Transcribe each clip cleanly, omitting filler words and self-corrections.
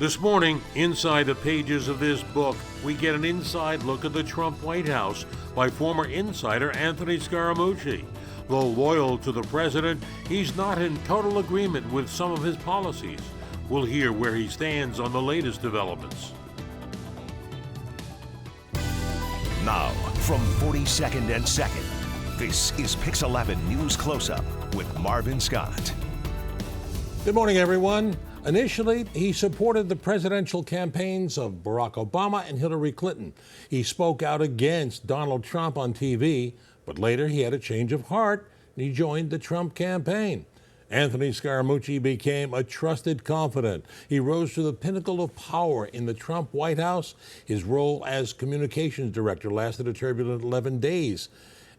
This morning, inside the pages of this book, we get an inside look at the Trump White House by former insider Anthony Scaramucci. Though loyal to the president, he's not in total agreement with some of his policies. We'll hear where he stands on the latest developments. Now, from 42nd and 2nd, this is Pix 11 News Close-Up with Marvin Scott. Good morning, everyone. Initially, he supported the presidential campaigns of Barack Obama and Hillary Clinton. He spoke out against Donald Trump on TV, but later he had a change of heart and he joined the Trump campaign. Anthony Scaramucci became a trusted confidant. He rose to the pinnacle of power in the Trump White House. His role as communications director lasted a turbulent 11 days.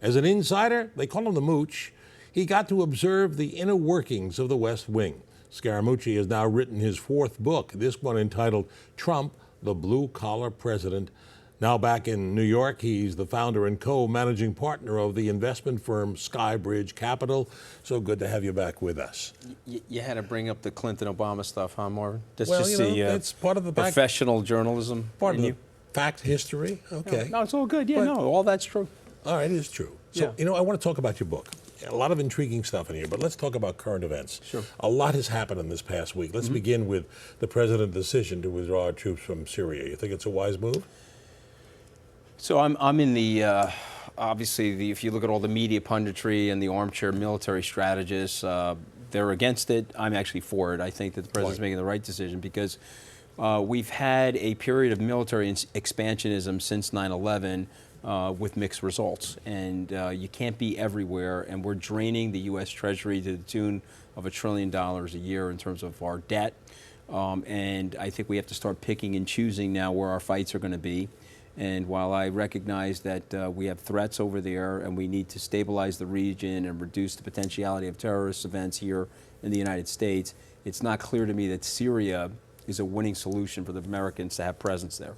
As an insider, they call him the Mooch, he got to observe the inner workings of the West Wing. Scaramucci has now written his fourth book, this one entitled Trump, the Blue Collar President. Now back in New York, he's the founder and co-managing partner of the investment firm Skybridge Capital. So good to have you back with us. You had to bring up the Clinton-Obama stuff, huh, Marvin? That's well, just it's part of the professional journalism. Part of the fact history. Okay. No, it's all good. Yeah, all that's true. All right, it is true. So, I want to talk about your book. A lot of intriguing stuff in here, but let's talk about current events. Sure. A lot has happened in this past week. Let's begin with the president's decision to withdraw our troops from Syria. You think it's a wise move? So I'm in the, obviously, if you look at all the media punditry and the armchair military strategists, they're against it. I'm actually for it. I think that the president's making the right decision because we've had a period of military expansionism since 9/11 with mixed results. And you can't be everywhere. And we're draining the U.S. Treasury to the tune of $1 trillion a year in terms of our debt. And I think we have to start picking and choosing now where our fights are going to be. And while I recognize that we have threats over there and we need to stabilize the region and reduce the potentiality of terrorist events here in the United States, it's not clear to me that Syria is a winning solution for the Americans to have presence there.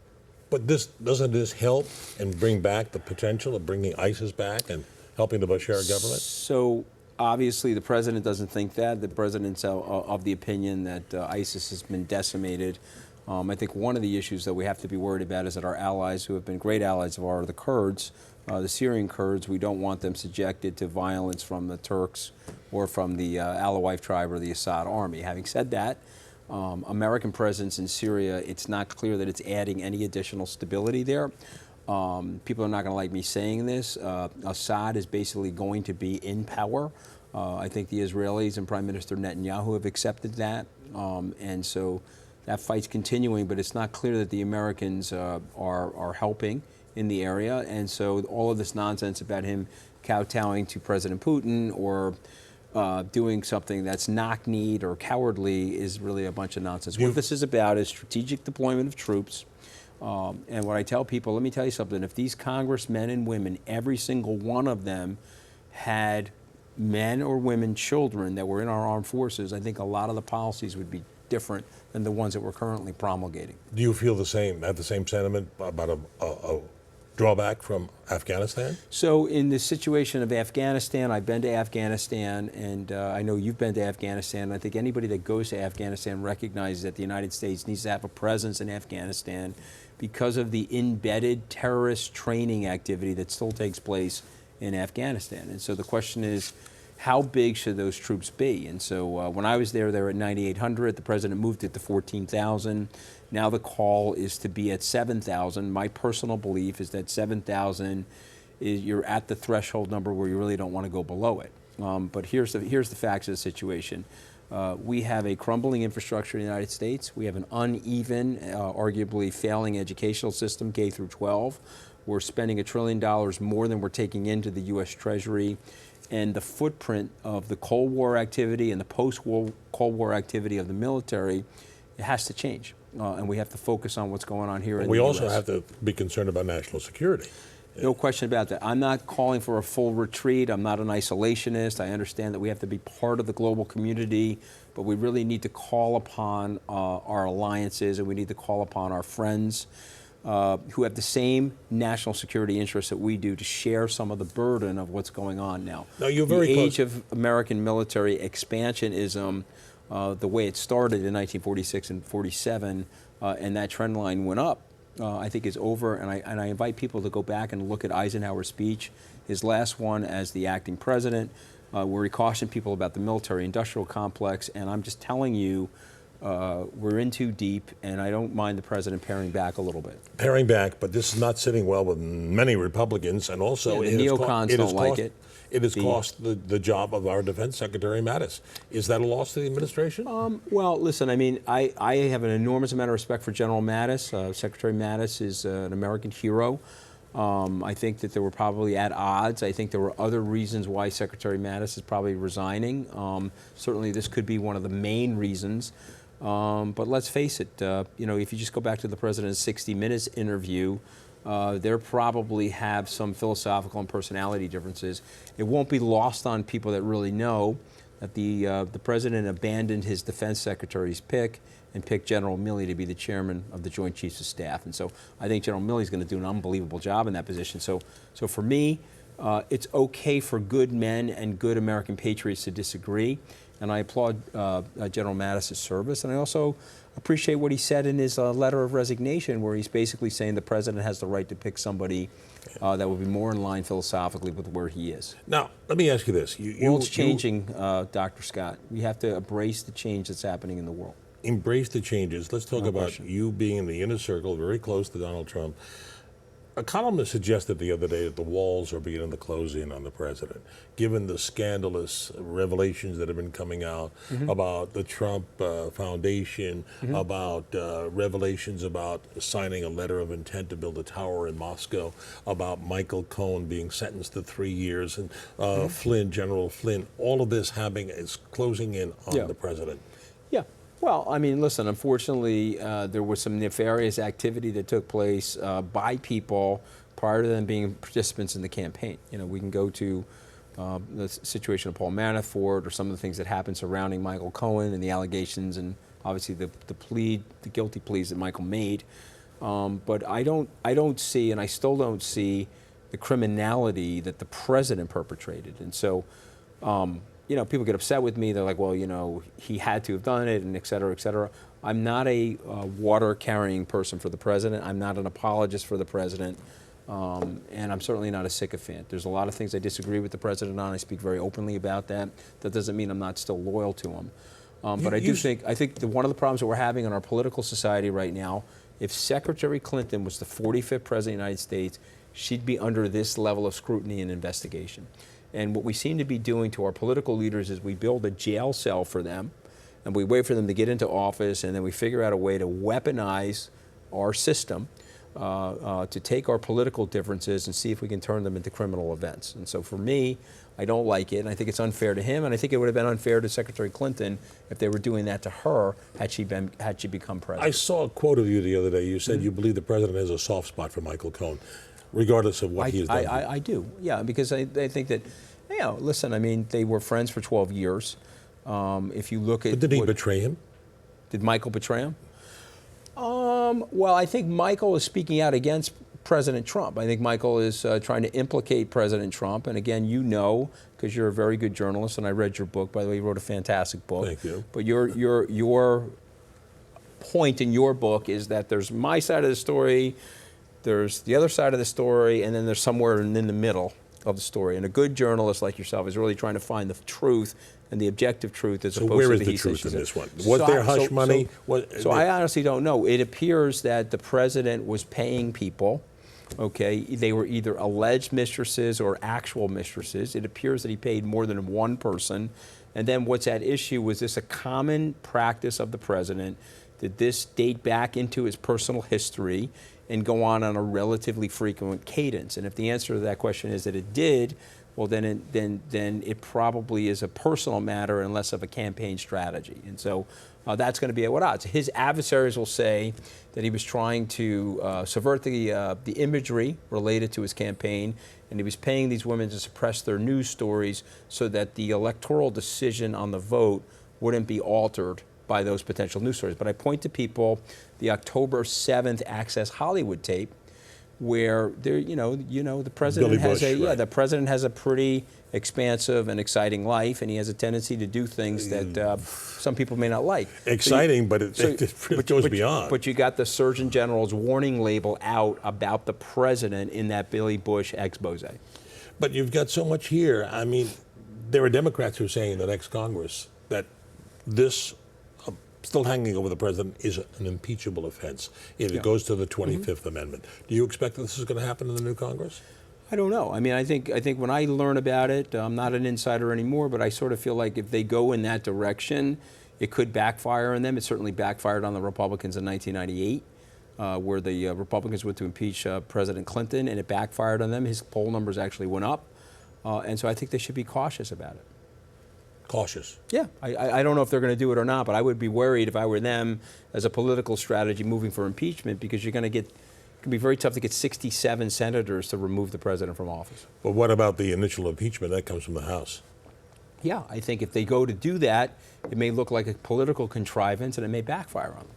But doesn't this help and bring back the potential of bringing ISIS back and helping the Bashar government? So obviously the president doesn't think that. The president's of the opinion that ISIS has been decimated. I think one of the issues that we have to be worried about is that our allies, who have been great allies of ours, the Kurds, the Syrian Kurds, we don't want them subjected to violence from the Turks or from the Alawite tribe or the Assad army. Having said that, American presence in Syria, it's not clear that it's adding any additional stability there. People are not going to like me saying this. Assad is basically going to be in power. I think the Israelis and Prime Minister Netanyahu have accepted that. And so that fight's continuing, but it's not clear that the Americans are helping in the area. And so all of this nonsense about him kowtowing to President Putin or doing something that's knock-kneed or cowardly is really a bunch of nonsense. What this is about is strategic deployment of troops. And what I tell people, let me tell you something, if these congressmen and women, every single one of them had men or women, children that were in our armed forces, I think a lot of the policies would be different than the ones that we're currently promulgating. Do you feel the same, have the same sentiment about a drawback from Afghanistan? So in the situation of Afghanistan, I've been to Afghanistan, and I know you've been to Afghanistan. I think anybody that goes to Afghanistan recognizes that the United States needs to have a presence in Afghanistan because of the embedded terrorist training activity that still takes place in Afghanistan. And so the question is, how big should those troops be? And so when I was there, they were at 9,800. The president moved it to 14,000. Now the call is to be at 7,000. My personal belief is that 7,000 is you're at the threshold number where you really don't want to go below it. But here's the facts of the situation. We have a crumbling infrastructure in the United States. We have an uneven, arguably failing educational system, K through 12. We're spending $1 trillion more than we're taking into the U.S. Treasury. And the footprint of the Cold War activity and the post-Cold War activity of the military, it has to change. And we have to focus on what's going on here in the U.S. We also have to be concerned about national security. No question about that. I'm not calling for a full retreat. I'm not an isolationist. I understand that we have to be part of the global community, but we really need to call upon our alliances, and we need to call upon our friends who have the same national security interests that we do to share some of the burden of what's going on now. No, you're very the close. age of American military expansionism the way it started in 1946 and 47, and that trend line went up, I think is over. And I invite people to go back and look at Eisenhower's speech, his last one as the acting president, where he cautioned people about the military-industrial complex. And I'm just telling you, we're in too deep, and I don't mind the president paring back a little bit. Paring back, but this is not sitting well with many Republicans, and also the neocons don't like it. It has cost the job of our Defense Secretary Mattis. Is that a loss to the administration? Well, listen, I mean, I have an enormous amount of respect for General Mattis. Secretary Mattis is an American hero. I think that they were probably at odds. I think there were other reasons why Secretary Mattis is probably resigning. Certainly this could be one of the main reasons. But let's face it, you know, if you just go back to the president's 60 Minutes interview, there probably have some philosophical and personality differences. It won't be lost on people that really know that the president abandoned his defense secretary's pick and picked General Milley to be the chairman of the Joint Chiefs of Staff. And so I think General Milley's going to do an unbelievable job in that position. So for me, it's okay for good men and good American patriots to disagree. And I applaud General Mattis' service. And I also appreciate what he said in his letter of resignation, where he's basically saying the president has the right to pick somebody that will be more in line philosophically with where he is. Now, let me ask you this. The world's changing, Dr. Scott. We have to embrace the change that's happening in the world. Embrace the changes. Let's talk about you being in the inner circle, very close to Donald Trump. A columnist suggested the other day that the walls are beginning to close in on the president, given the scandalous revelations that have been coming out about the Trump Foundation, about revelations about signing a letter of intent to build a tower in Moscow, about Michael Cohen being sentenced to 3 years, and Flynn, General Flynn, all of this is closing in on the president. Yeah. Well, I mean, listen, unfortunately, there was some nefarious activity that took place by people prior to them being participants in the campaign. You know, we can go to the situation of Paul Manafort or some of the things that happened surrounding Michael Cohen and the allegations and obviously the guilty pleas that Michael made. But I don't see, and I still don't see, the criminality that the president perpetrated. And so, you know, people get upset with me. They're like, well, you know, he had to have done it, and et cetera, et cetera. I'm not a water-carrying person for the president. I'm not an apologist for the president. And I'm certainly not a sycophant. There's a lot of things I disagree with the president on. I speak very openly about that. That doesn't mean I'm not still loyal to him. But I think one of the problems that we're having in our political society right now, if Secretary Clinton was the 45th president of the United States, she'd be under this level of scrutiny and investigation. And what we seem to be doing to our political leaders is we build a jail cell for them, and we wait for them to get into office, and then we figure out a way to weaponize our system to take our political differences and see if we can turn them into criminal events. And so for me, I don't like it, and I think it's unfair to him, and I think it would have been unfair to Secretary Clinton if they were doing that to her had she become president. I saw a quote of you the other day. You said you believe the president has a soft spot for Michael Cohen, regardless of what he has done. I do, yeah, because I think that, you know, listen, I mean, they were friends for 12 years. If you look at... But did he betray him? Did Michael betray him? Well, I think Michael is speaking out against President Trump. I think Michael is trying to implicate President Trump. And again, you know, because you're a very good journalist, and I read your book. By the way, you wrote a fantastic book. Thank you. But your point in your book is that there's my side of the story, there's the other side of the story, and then there's somewhere in the middle of the story. And a good journalist like yourself is really trying to find the truth and the objective truth as opposed to the So where is the truth in this one? Was there hush money? So I honestly don't know. It appears that the president was paying people. Okay, they were either alleged mistresses or actual mistresses. It appears that he paid more than one person. And then what's at issue, was this a common practice of the president? Did this date back into his personal history and go on a relatively frequent cadence? And if the answer to that question is that it did, well, then it probably is a personal matter and less of a campaign strategy. And so that's going to be at what odds? His adversaries will say that he was trying to subvert the imagery related to his campaign, and he was paying these women to suppress their news stories so that the electoral decision on the vote wouldn't be altered by those potential news stories. But I point to people the October 7th Access Hollywood tape, where there, the president Billy has Bush, right. the president has a pretty expansive and exciting life, and he has a tendency to do things that some people may not like. Exciting, but it goes beyond. But you got the Surgeon General's warning label out about the president in that Billy Bush expose. But you've got so much here. I mean, there are Democrats who are saying in the next Congress that this still hanging over the president is an impeachable offense if it goes to the 25th Amendment. Do you expect that this is going to happen in the new Congress? I don't know. I mean, I think when I learn about it, I'm not an insider anymore, but I sort of feel like if they go in that direction, it could backfire on them. It certainly backfired on the Republicans in 1998, where the Republicans went to impeach President Clinton, and it backfired on them. His poll numbers actually went up, and so I think they should be cautious about it. Cautious. Yeah, I don't know if they're going to do it or not, but I would be worried if I were them as a political strategy moving for impeachment, because you're going to get, it can be very tough to get 67 senators to remove the president from office. But what about the initial impeachment? That comes from the House. Yeah, I think if they go to do that, it may look like a political contrivance and it may backfire on them.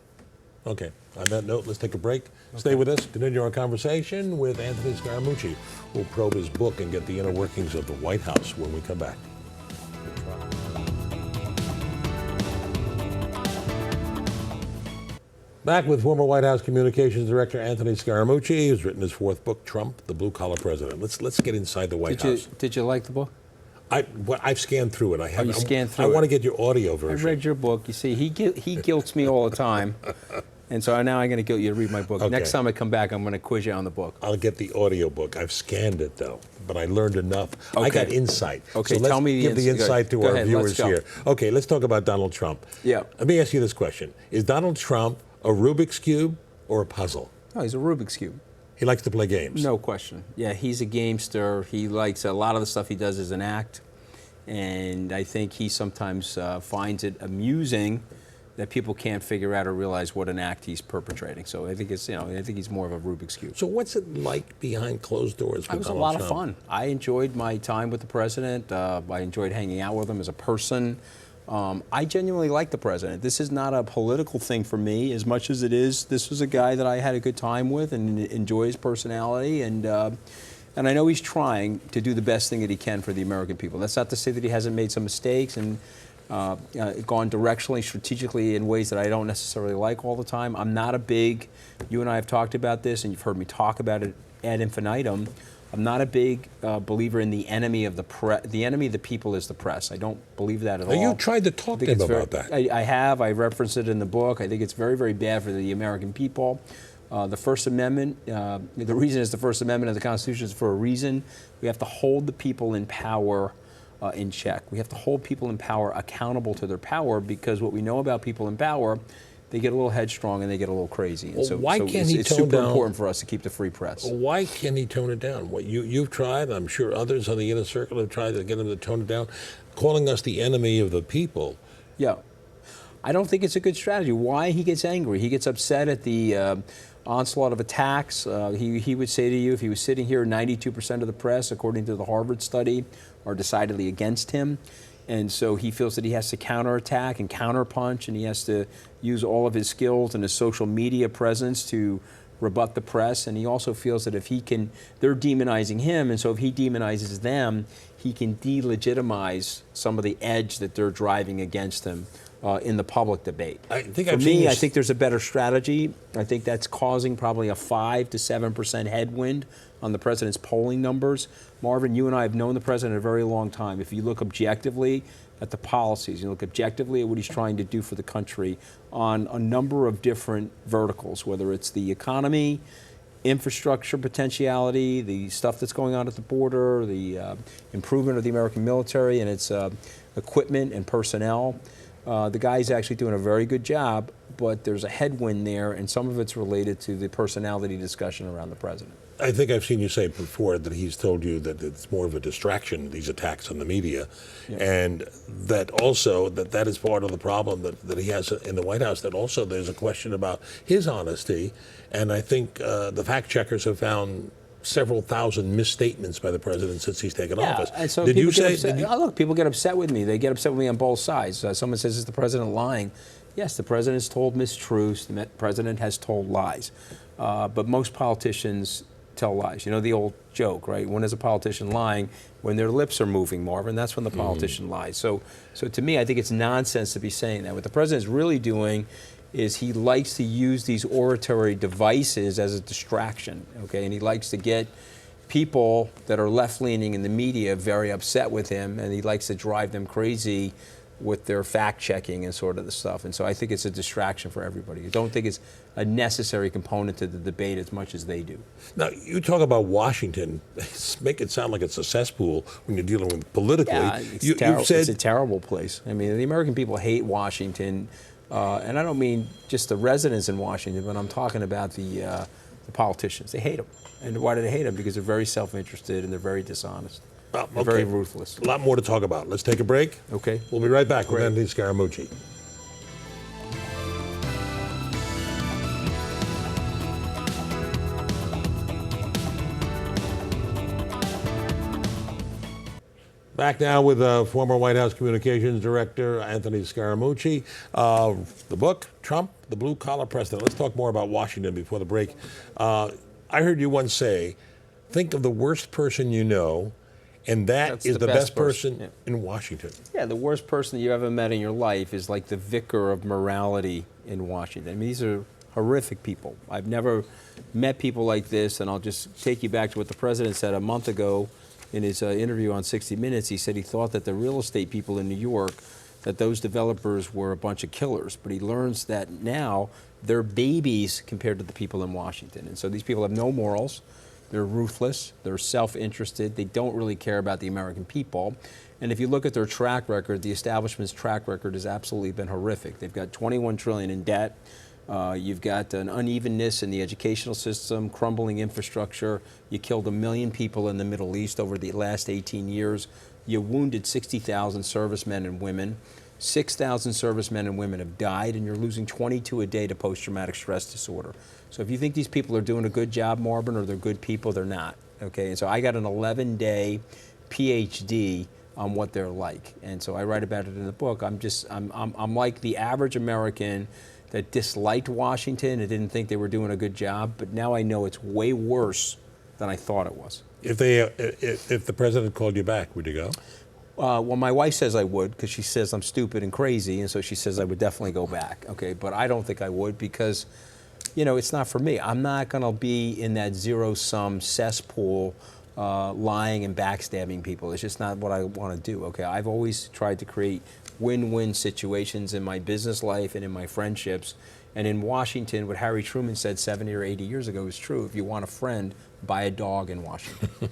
Okay, on that note, let's take a break. Okay. Stay with us. Continue our conversation with Anthony Scaramucci. We'll probe his book and get the inner workings of the White House when we come back. Back with former White House Communications Director Anthony Scaramucci, who's written his fourth book, Trump, the Blue Collar President. Let's get inside the White House. Did you like the book? I've scanned through it. You scanned through it? I want to get your audio version. I read your book. You see, he guilts me all the time. And so now I'm going to guilt you to read my book. Okay. Next time I come back, I'm going to quiz you on the book. I'll get the audio book. I've scanned it, though, but I learned enough. Okay. I got insight. Okay, so let's tell me give the insight to our viewers here. Okay, let's talk about Donald Trump. Yeah. Let me ask you this question. Is Donald Trump a Rubik's Cube or a puzzle? No, he's a Rubik's Cube. He likes to play games. No question. Yeah, he's a gamester. He likes, a lot of the stuff he does is an act. And I think he sometimes finds it amusing that people can't figure out or realize what an act he's perpetrating. So I think it's, I think he's more of a Rubik's Cube. So what's it like behind closed doors with It was Donald a lot Trump? of fun. I enjoyed my time with the president. I enjoyed hanging out with him as a person. I genuinely like the president. This is not a political thing for me as much as it is. This was a guy that I had a good time with and enjoy his personality. And I know he's trying to do the best thing that he can for the American people. That's not to say that he hasn't made some mistakes and gone directionally, strategically in ways that I don't necessarily like all the time. I'm not a big, you and I have talked about this, and you've heard me talk about it ad infinitum. I'm not a big believer in the enemy of the enemy of the people is the press. I don't believe that at all. You tried to talk to him about that. I have. I referenced it in the book. I think it's very, very bad for the American people. The First Amendment, the reason it's the First Amendment of the Constitution is for a reason. We have to hold the people in power in check. We have to hold people in power accountable to their power, because what we know about people in power, they get a little headstrong and they get a little crazy. And well, why can't he it's tone super down? important for us to keep the free press. Well, why can't he tone it down? What you've tried, I'm sure others on the inner circle have tried to get him to tone it down, calling us the enemy of the people. Yeah. I don't think it's a good strategy. Why he gets angry? He gets upset at the onslaught of attacks. He would say to you, if he was sitting here, 92% of the press, according to the Harvard study, are decidedly against him. And so he feels that he has to counterattack and counterpunch, and he has to use all of his skills and his social media presence to rebut the press. And he also feels that if he can, they're demonizing him, and so if he demonizes them, he can delegitimize some of the edge that they're driving against him in the public debate. I think there's a better strategy. I think that's causing probably a 5 to 7% headwind on the president's polling numbers. Marvin, you and I have known the president a very long time. If you look objectively at the policies, you look objectively at what he's trying to do for the country on a number of different verticals, whether it's the economy, infrastructure potentiality, the stuff that's going on at the border, the improvement of the American military and its equipment and personnel. The guy's actually doing a very good job, but there's a headwind there, and some of it's related to the personality discussion around the president. I think I've seen you say before that he's told you that it's more of a distraction, these attacks on the media, and that also that is part of the problem that he has in the White House, that also there's a question about his honesty, and I think the fact checkers have found several thousand misstatements by the president since he's taken office. And so did you say? Look, people get upset with me. They get upset with me on both sides. Someone says, "Is the president lying?" Yes, the president has told mistruths. The president has told lies. But most politicians tell lies. You know the old joke, right? When is a politician lying? When their lips are moving, Marvin. That's when the politician lies. So to me, I think it's nonsense to be saying that. What the president's really doing is he likes to use these oratory devices as a distraction, okay? And he likes to get people that are left-leaning in the media very upset with him, and he likes to drive them crazy with their fact-checking and sort of the stuff. And so I think it's a distraction for everybody. I don't think it's a necessary component to the debate as much as they do. Now, you talk about Washington, make it sound like it's a cesspool when you're dealing with politically. Yeah, it's a terrible place. I mean, the American people hate Washington, and I don't mean just the residents in Washington, but I'm talking about the politicians. They hate them. And why do they hate them? Because they're very self-interested and they're very dishonest. They're very ruthless. A lot more to talk about. Let's take a break. Okay. We'll be right back with Anthony Scaramucci. Back now with former White House Communications Director Anthony Scaramucci. The book, Trump, the Blue Collar President. Let's talk more about Washington before the break. I heard you once say, think of the worst person you know, and that's the best person in Washington. Yeah, the worst person that you ever met in your life is like the vicar of morality in Washington. I mean, these are horrific people. I've never met people like this, and I'll just take you back to what the president said a month ago in his interview on 60 Minutes. He said he thought that the real estate people in New York, that those developers were a bunch of killers, but he learns that now they're babies compared to the people in Washington. And so these people have no morals. They're ruthless, they're self-interested, they don't really care about the American people. And if you look at their track record, the establishment's track record has absolutely been horrific. They've got $21 trillion in debt. You've got an unevenness in the educational system, crumbling infrastructure. You killed 1 million people in the Middle East over the last 18 years. You wounded 60,000 servicemen and women. 6,000 servicemen and women have died, and you're losing 22 a day to post-traumatic stress disorder. So if you think these people are doing a good job, Marvin, or they're good people, they're not. Okay, and so I got an 11-day PhD on what they're like, and so I write about it in the book. I'm like the average American that disliked Washington and didn't think they were doing a good job, but now I know it's way worse than I thought it was. If the president called you back, would you go? Well, my wife says I would because she says I'm stupid and crazy, and so she says I would definitely go back. Okay, but I don't think I would because, you know, it's not for me. I'm not going to be in that zero-sum cesspool lying and backstabbing people. It's just not what I want to do. Okay, I've always tried to create win-win situations in my business life and in my friendships. And in Washington, what Harry Truman said 70 or 80 years ago is true. If you want a friend, buy a dog in Washington.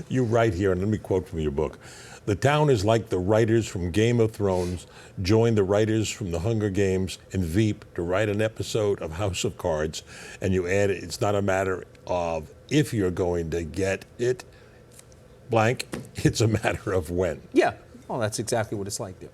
You write here, and let me quote from your book. The town is like the writers from Game of Thrones joined the writers from the Hunger Games and Veep to write an episode of House of Cards, and you add it's not a matter of if you're going to get it blank, it's a matter of when. Yeah, well, that's exactly what it's like there.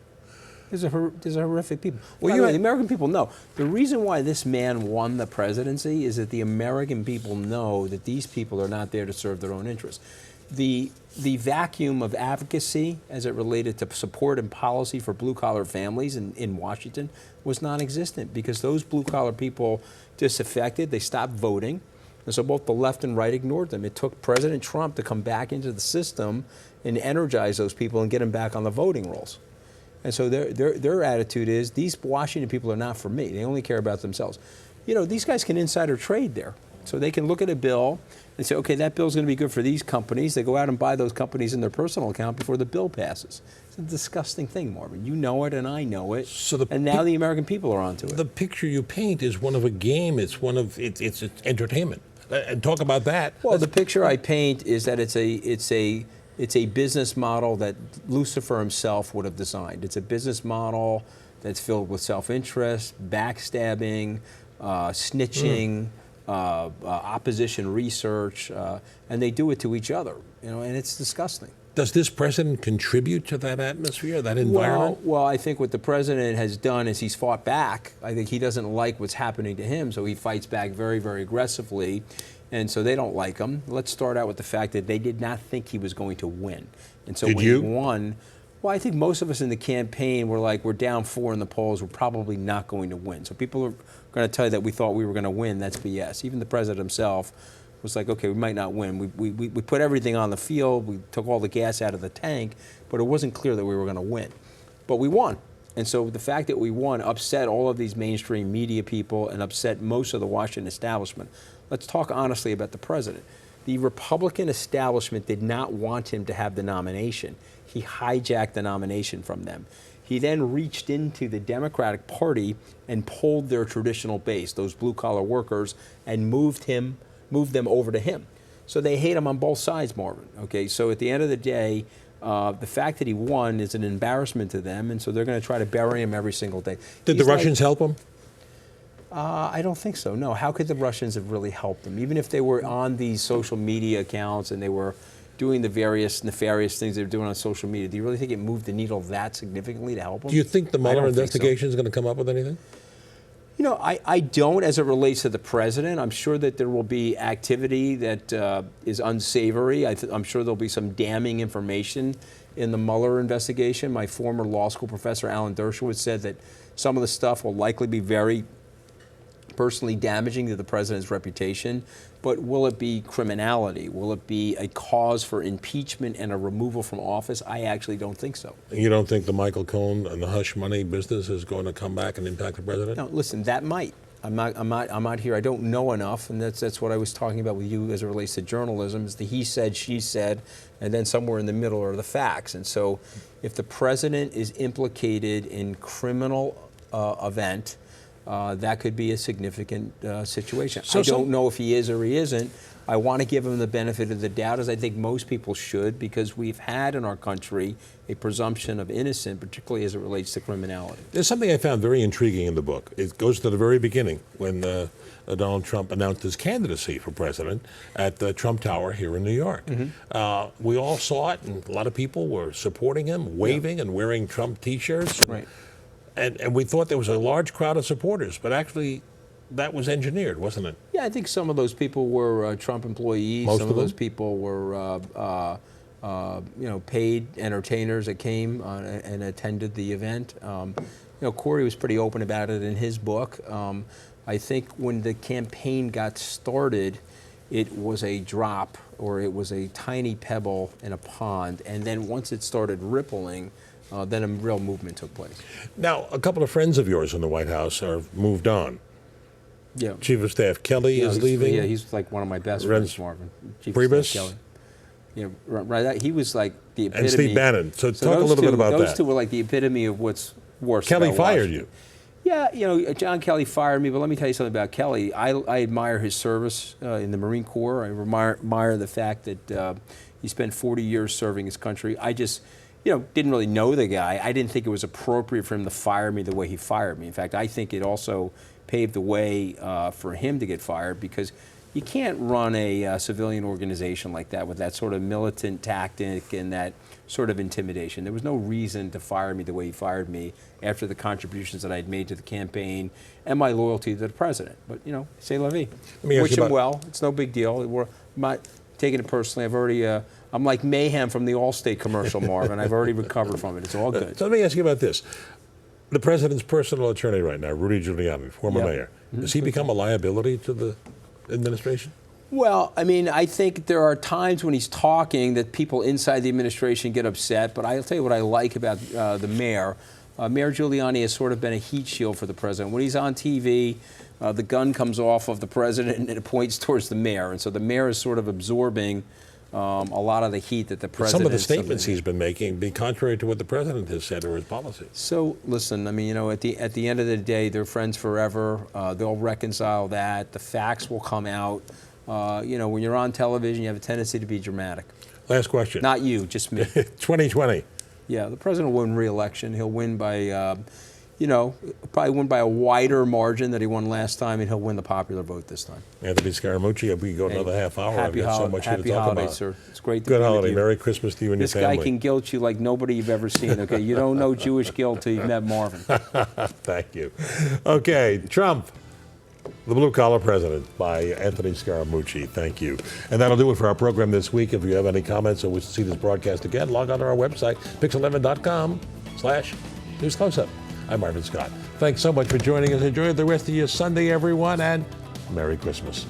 These are horrific people. Well, the American people know. The reason why this man won the presidency is that the American people know that these people are not there to serve their own interests. The vacuum of advocacy as it related to support and policy for blue-collar families in Washington was non-existent because those blue-collar people disaffected, they stopped voting, and so both the left and right ignored them. It took President Trump to come back into the system and energize those people and get them back on the voting rolls. And so their attitude is, these Washington people are not for me. They only care about themselves. You know, these guys can insider trade there. So they can look at a bill and say, okay, that bill's going to be good for these companies. They go out and buy those companies in their personal account before the bill passes. It's a disgusting thing, Marvin. You know it and I know it. And now the American people are onto it. The picture you paint is one of a game. It's entertainment. And talk about that. Well, the picture I paint is that it's a business model that Lucifer himself would have designed. It's a business model that's filled with self-interest, backstabbing, snitching, opposition research, and they do it to each other. You know, and it's disgusting. Does this president contribute to that atmosphere, that environment? Well, I think what the president has done is he's fought back. I think he doesn't like what's happening to him, so he fights back very, very aggressively. And so they don't like him. Let's start out with the fact that they did not think he was going to win. And so when he won, well, I think most of us in the campaign were like, we're down 4 in the polls, we're probably not going to win. So people are going to tell you that we thought we were going to win. That's BS. Even the president himself was like, okay, we might not win. We put everything on the field. We took all the gas out of the tank, but it wasn't clear that we were going to win. But we won. And so the fact that we won upset all of these mainstream media people and upset most of the Washington establishment. Let's talk honestly about the president. The Republican establishment did not want him to have the nomination. He hijacked the nomination from them. He then reached into the Democratic Party and pulled their traditional base, those blue-collar workers, and moved them over to him. So they hate him on both sides, Marvin. Okay, so at the end of the day, the fact that he won is an embarrassment to them, and so they're going to try to bury him every single day. Did the Russians help him? I don't think so, no. How could the Russians have really helped him? Even if they were on these social media accounts and they were doing the various nefarious things they're doing on social media, do you really think it moved the needle that significantly to help him? Do you think the Mueller investigation is going to come up with anything? You know, I don't as it relates to the president. I'm sure that there will be activity that is unsavory. I'm sure there'll be some damning information in the Mueller investigation. My former law school professor, Alan Dershowitz, said that some of the stuff will likely be very personally damaging to the president's reputation. But will it be criminality? Will it be a cause for impeachment and a removal from office? I actually don't think so. You don't think the Michael Cohen and the hush money business is going to come back and impact the president? No, listen, that might. I'm not here. I don't know enough, and that's what I was talking about with you as it relates to journalism. Is the he said, she said, and then somewhere in the middle are the facts. And so, if the president is implicated in criminal event, that could be a significant situation. I don't know if he is or he isn't. I want to give him the benefit of the doubt, as I think most people should, because we've had in our country a presumption of innocence, particularly as it relates to criminality. There's something I found very intriguing in the book. It goes to the very beginning when Donald Trump announced his candidacy for president at the Trump Tower here in New York. Mm-hmm. We all saw it, and a lot of people were supporting him, waving and wearing Trump T-shirts. Right. And we thought there was a large crowd of supporters, but actually that was engineered, wasn't it? Yeah, I think some of those people were Trump employees. Most some of them? those people were, paid entertainers that came and attended the event. Corey was pretty open about it in his book. I think when the campaign got started, it was a drop, or it was a tiny pebble in a pond, and then once it started rippling, then a real movement took place. Now, a couple of friends of yours in the White House are moved on. Yeah. Chief of Staff Kelly is leaving. Yeah, he's like one of my best friends, Marvin. Chief Priebus? of Staff Kelly. Yeah, right. He was like the epitome. And Steve Bannon. So talk a little bit about that. Those two were like the epitome of what's worse. Kelly about fired Washington. you. Yeah, John Kelly fired me, but let me tell you something about Kelly. I admire his service in the Marine Corps. I admire the fact that he spent 40 years serving his country. I just, didn't really know the guy. I didn't think it was appropriate for him to fire me the way he fired me. In fact, I think it also paved the way for him to get fired, because you can't run a civilian organization like that with that sort of militant tactic and that sort of intimidation. There was no reason to fire me the way he fired me after the contributions that I had made to the campaign and my loyalty to the president. But, c'est la vie. Wish him well. It's no big deal. I'm not taking it personally. I'm like Mayhem from the Allstate commercial, Marvin. I've already recovered from it. It's all good. So let me ask you about this. The president's personal attorney right now, Rudy Giuliani, former mayor, does he become a liability to the administration? Well, I think there are times when he's talking that people inside the administration get upset, but I'll tell you what I like about the mayor. Mayor Giuliani has sort of been a heat shield for the president. When he's on TV, the gun comes off of the president and it points towards the mayor, and so the mayor is sort of absorbing a lot of the heat that the president. Some of the statements he's been making be contrary to what the president has said or his policy. So listen, at the end of the day, they're friends forever. They'll reconcile that. The facts will come out. When you're on television, you have a tendency to be dramatic. Last question. Not you, just me. 2020. Yeah, the president will win re-election. He'll win by, probably win by a wider margin than he won last time, and he'll win the popular vote this time. Anthony Scaramucci, we can go another half hour. Happy holiday, sir. It's great to be with you. Good holiday. Merry Christmas to you and your family. This guy can guilt you like nobody you've ever seen, okay? You don't know Jewish guilt till you've met Marvin. Thank you. Okay, Trump, The Blue Collar President by Anthony Scaramucci. Thank you. And that'll do it for our program this week. If you have any comments or wish to see this broadcast again, log on to our website, pix11.com/News Close-Up. I'm Marvin Scott. Thanks so much for joining us. Enjoy the rest of your Sunday, everyone, and Merry Christmas.